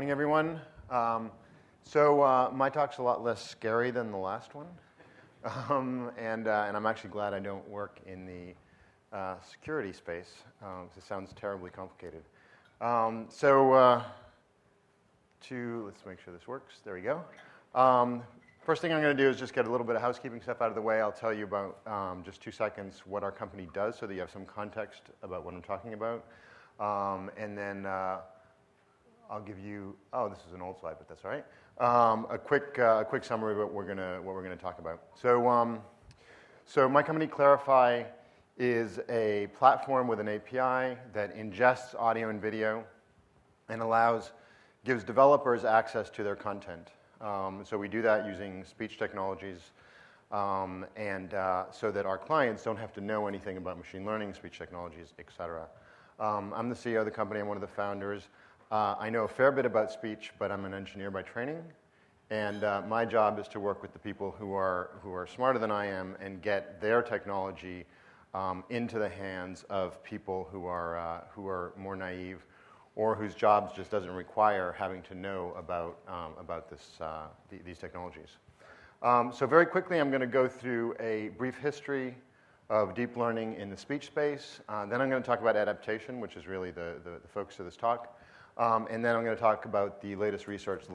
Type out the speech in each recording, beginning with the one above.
Morning, everyone. My talk's a lot less scary than the last one, and I'm actually glad I don't work in the security space, because it sounds terribly complicated. Let's make sure this works. There we go. First thing I'm going to do is just get a little bit of housekeeping stuff out of the way. I'll tell you about, just 2 seconds, what our company does so that you have some context about what I'm talking about. And then I'll give you, this is an old slide, but that's all right. A quick summary of what we're gonna talk about. So my company, Clarify, is a platform with an API that ingests audio and video and gives developers access to their content. So we do that using speech technologies, so that our clients don't have to know anything about machine learning, speech technologies, et cetera. I'm the CEO of the company. I'm one of the founders. I know a fair bit about speech, but I'm an engineer by training, and my job is to work with the people who are smarter than I am and get their technology into the hands of people who are more naive, or whose jobs just doesn't require having to know about these technologies. So very quickly, I'm going to go through a brief history of deep learning in the speech space. Then I'm going to talk about adaptation, which is really the focus of this talk. And then I'm going to talk about the latest research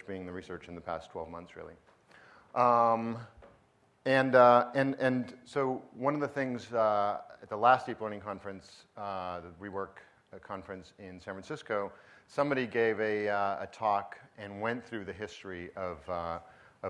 being the research in the past 12 months, really. So one of the things at the last deep learning conference, the Rework conference in San Francisco, somebody gave a talk and went through the history of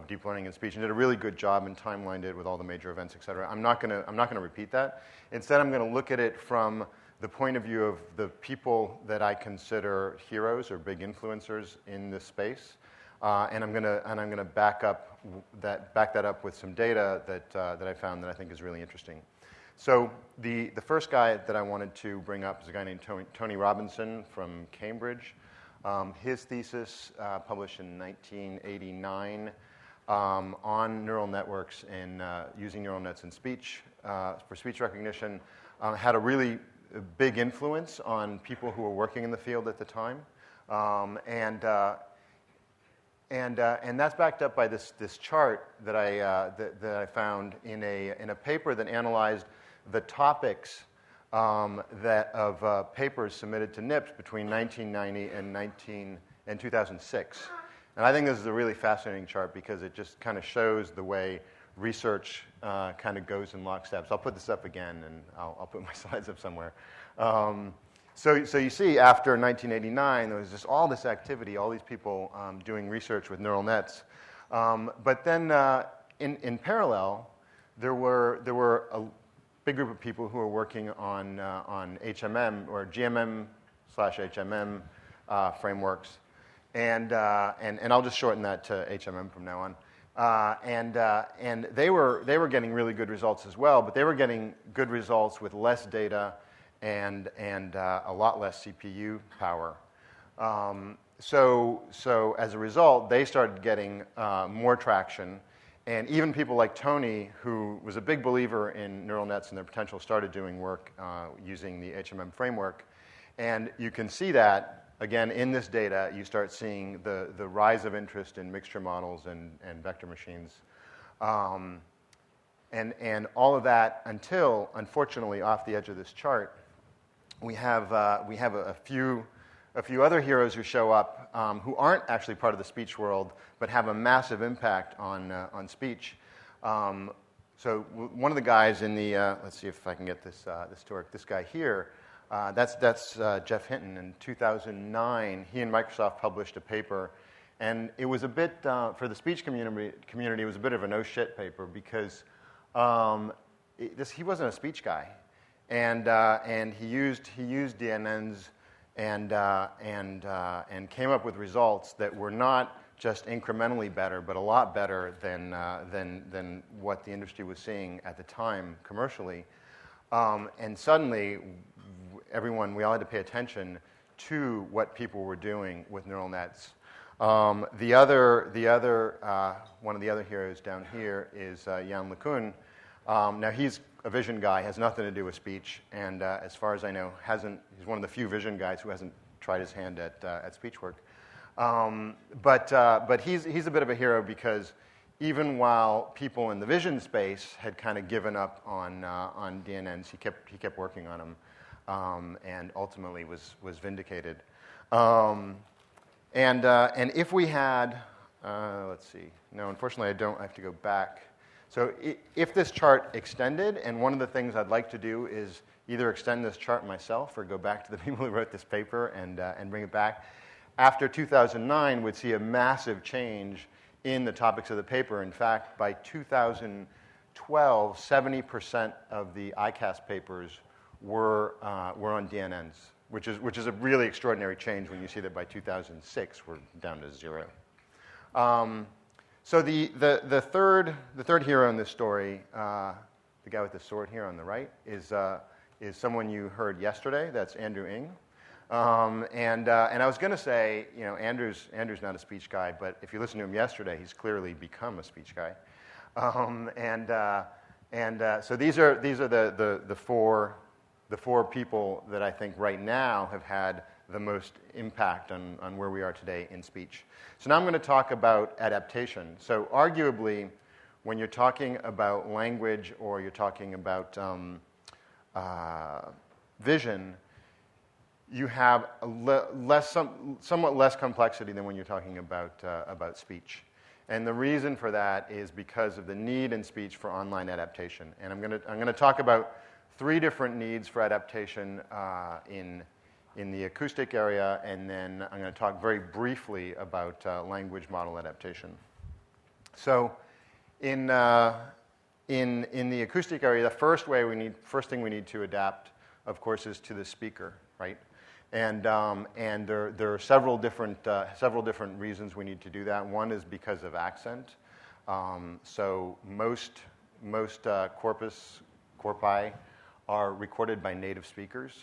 deep learning in speech and did a really good job and timelined it with all the major events, et cetera. I'm not going to repeat that. Instead, I'm going to look at it from the point of view of the people that I consider heroes or big influencers in this space, and I'm going to back that up with some data that I found that I think is really interesting. So the first guy that I wanted to bring up is a guy named Tony Robinson from Cambridge. His thesis, published in 1989, on neural networks and using neural nets in speech for speech recognition, had a really big influence on people who were working in the field at the time, and that's backed up by this chart that I found in a paper that analyzed the topics of papers submitted to NIPS between 1990 and 2006. And I think this is a really fascinating chart because it just kind of shows the way research kind of goes in lockstep. So I'll put this up again, and I'll put my slides up somewhere. So you see, after 1989, there was just all this activity, all these people doing research with neural nets. But then, in parallel, there were a big group of people who were working on HMM or GMM/HMM frameworks, and I'll just shorten that to HMM from now on. And they were getting really good results as well, but they were getting good results with less data and a lot less CPU power. So as a result, they started getting more traction, and even people like Tony, who was a big believer in neural nets and their potential, started doing work using the HMM framework. And you can see that. Again, in this data, you start seeing the rise of interest in mixture models and vector machines. And all of that until, unfortunately, off the edge of this chart, we have a few other heroes who show up who aren't actually part of the speech world, but have a massive impact on speech. So one of the guys in the, let's see if I can get this to work, this guy here, that's Geoff Hinton. In 2009, he and Microsoft published a paper, and it was a bit, for the speech community, it was a bit of a no-shit paper because he wasn't a speech guy, and he used DNNs and came up with results that were not just incrementally better, but a lot better than what the industry was seeing at the time commercially. And suddenly, we all had to pay attention to what people were doing with neural nets. One of the other heroes down here is Jan LeCun. Now he's a vision guy, has nothing to do with speech, and as far as I know, he's one of the few vision guys who hasn't tried his hand at speech work. But he's a bit of a hero because even while people in the vision space had kind of given up on DNNs, he kept working on them, and ultimately was vindicated. And if we had, let's see, no, unfortunately I don't. I have to go back. So if this chart extended, and one of the things I'd like to do is either extend this chart myself or go back to the people who wrote this paper and bring it back. After 2009, we'd see a massive change in the topics of the paper. In fact, by 2012, 70% of the ICAST papers were on DNNs, which is a really extraordinary change when you see that by 2006 we're down to 0. So the third hero in this story, the guy with the sword here on the right, is someone you heard yesterday. That's Andrew Ng. And I was going to say, you know, Andrew's not a speech guy, but if you listen to him yesterday, he's clearly become a speech guy. So these are the four people that I think right now have had the most impact on where we are today in speech. So now I'm going to talk about adaptation. So arguably, when you're talking about language or you're talking about vision, you have somewhat less complexity than when you're talking about speech. And the reason for that is because of the need in speech for online adaptation. And I'm going to talk about 3 different needs for adaptation in the acoustic area, and then I'm going to talk very briefly about language model adaptation. So in the acoustic area, the first thing we need to adapt, of course, is to the speaker, right? And there are several different reasons we need to do that. One is because of accent. So most corpi are recorded by native speakers,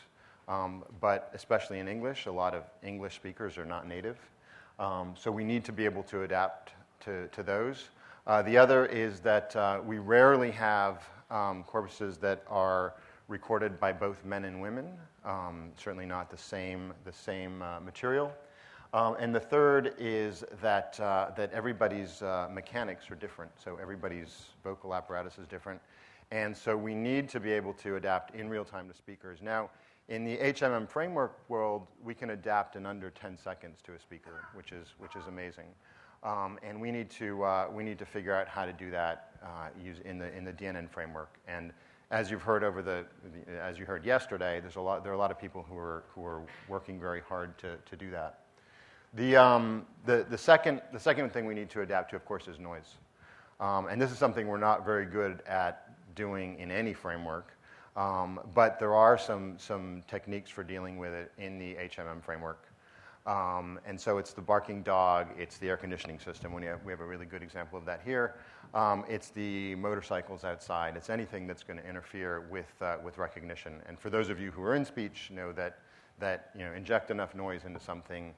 but especially in English, a lot of English speakers are not native. So we need to be able to adapt to those. The other is that we rarely have corpuses that are recorded by both men and women, certainly not the same material. And the third is that everybody's mechanics are different, so everybody's vocal apparatus is different. And so we need to be able to adapt in real time to speakers. Now, in the HMM framework world, we can adapt in under 10 seconds to a speaker, which is amazing. And we need to figure out how to do that in the DNN framework. And as you've heard as you heard yesterday, there are a lot of people who are working very hard to do that. The second thing we need to adapt to, of course, is noise. And this is something we're not very good at doing in any framework, but there are some techniques for dealing with it in the HMM framework. And so it's the barking dog, it's the air conditioning system. We have a really good example of that here. It's the motorcycles outside. It's anything that's going to interfere with recognition. And for those of you who are in speech, know that you know, inject enough noise into something,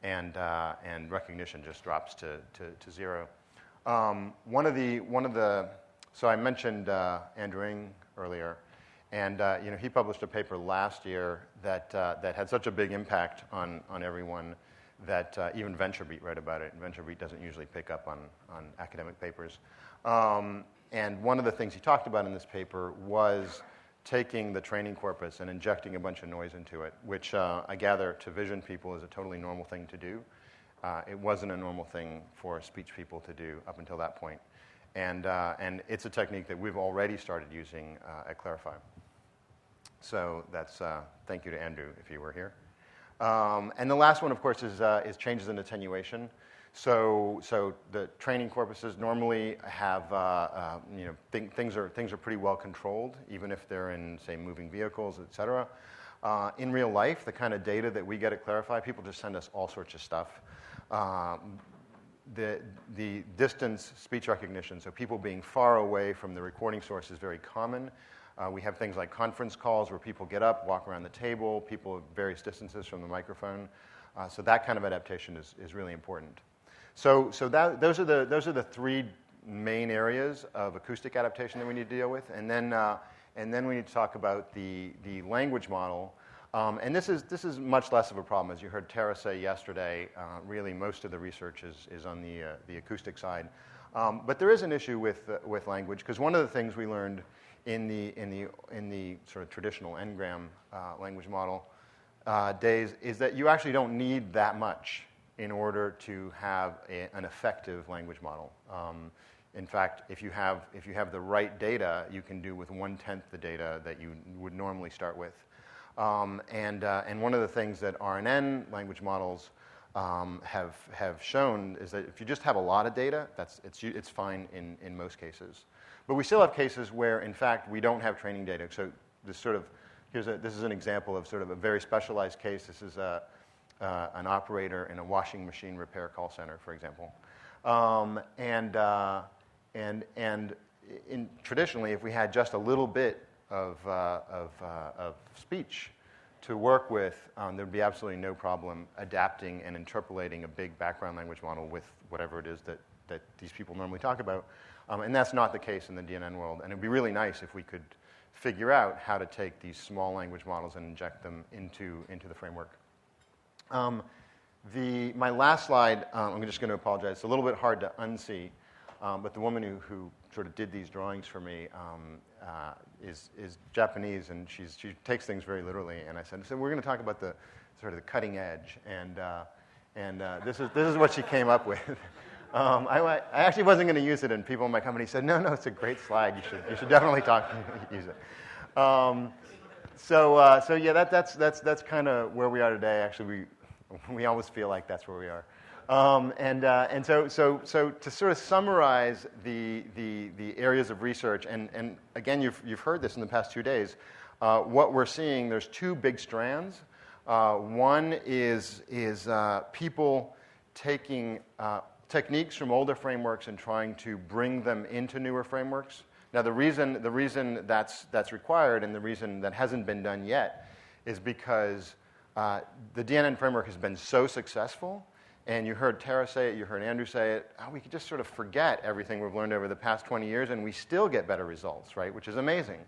and recognition just drops to 0. So I mentioned Andrew Ng earlier, and you know, he published a paper last year that had such a big impact on everyone that even VentureBeat wrote about it. And VentureBeat doesn't usually pick up on academic papers. And one of the things he talked about in this paper was taking the training corpus and injecting a bunch of noise into it, which I gather to vision people is a totally normal thing to do. It wasn't a normal thing for speech people to do up until that point. And it's a technique that we've already started using at Clarify. So that's thank you to Andrew if you were here. And the last one, of course, is changes in attenuation. So the training corpuses normally have you know, things are pretty well controlled, even if they're in, say, moving vehicles, et cetera. In real life, the kind of data that we get at Clarify, people just send us all sorts of stuff. The distance speech recognition, so people being far away from the recording source, is very common. We have things like conference calls where people get up, walk around the table, people at various distances from the microphone. So that kind of adaptation is really important. So those are the 3 main areas of acoustic adaptation that we need to deal with, and then we need to talk about the language model. And this is much less of a problem. As you heard Tara say yesterday, really most of the research is on the acoustic side. But there is an issue with language, because one of the things we learned in the sort of traditional n-gram language model days is that you actually don't need that much in order to have an effective language model. In fact, if you have the right data, you can do with 1/10 the data that you would normally start with. And one of the things that RNN language models have shown is that if you just have a lot of data, it's fine in most cases. But we still have cases where, in fact, we don't have training data. So this is an example of sort of a very specialized case. This is an operator in a washing machine repair call center, for example. Traditionally, if we had just a little bit of speech to work with, there'd be absolutely no problem adapting and interpolating a big background language model with whatever it is that these people normally talk about. And that's not the case in the DNN world. And it'd be really nice if we could figure out how to take these small language models and inject them into the framework. My last slide, I'm just going to apologize. It's a little bit hard to unsee, but the woman who sort of did these drawings for me is Japanese, and she takes things very literally. And I said, so we're going to talk about the sort of the cutting edge, and this is what she came up with. I actually wasn't going to use it, and people in my company said, no, it's a great slide. You should definitely use it. So yeah, that's kind of where we are today. Actually, we always feel like that's where we are. And so to sort of summarize the areas of research, and again, you've heard this in the past 2 days. What we're seeing, there's two big strands. One is people taking techniques from older frameworks and trying to bring them into newer frameworks. Now, the reason that's required, and the reason that hasn't been done yet, is because the DNN framework has been so successful, and you heard Tara say it, you heard Andrew say it, we could just sort of forget everything we've learned over the past 20 years, and we still get better results, right? Which is amazing.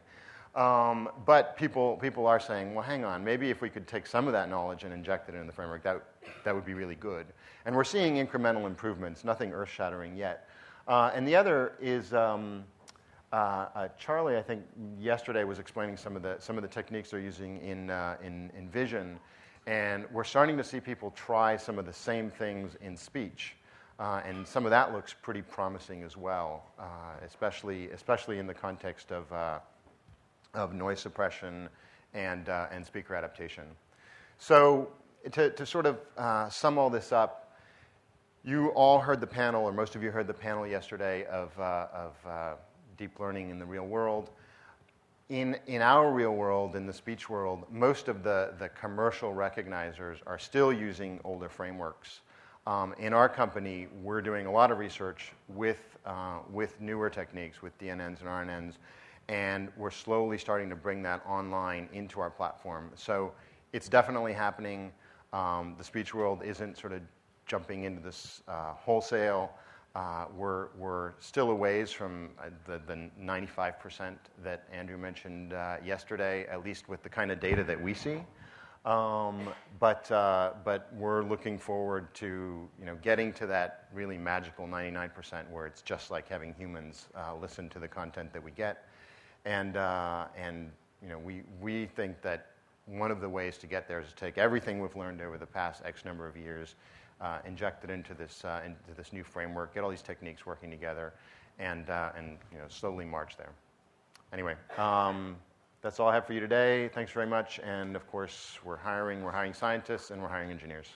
But people are saying, well, hang on, maybe if we could take some of that knowledge and inject it into the framework, that would be really good. And we're seeing incremental improvements, nothing earth-shattering yet. And the other is Charlie, I think, yesterday was explaining some of the techniques they're using in vision, and we're starting to see people try some of the same things in speech, and some of that looks pretty promising as well, especially in the context of noise suppression and speaker adaptation. So to sort of sum all this up, you all heard the panel, or most of you heard the panel yesterday of deep learning in the real world. In our real world, in the speech world, most of the commercial recognizers are still using older frameworks. In our company, we're doing a lot of research with newer techniques, with DNNs and RNNs, and we're slowly starting to bring that online into our platform. So it's definitely happening. The speech world isn't sort of jumping into this wholesale. We're still a ways from the 95% that Andrew mentioned yesterday, at least with the kind of data that we see. But we're looking forward to getting to that really magical 99% where it's just like having humans listen to the content that we get. And we think that one of the ways to get there is to take everything we've learned over the past X number of years, inject it into this new framework, get all these techniques working together, and slowly march there. Anyway, that's all I have for you today. Thanks very much. And of course, we're hiring scientists and we're hiring engineers.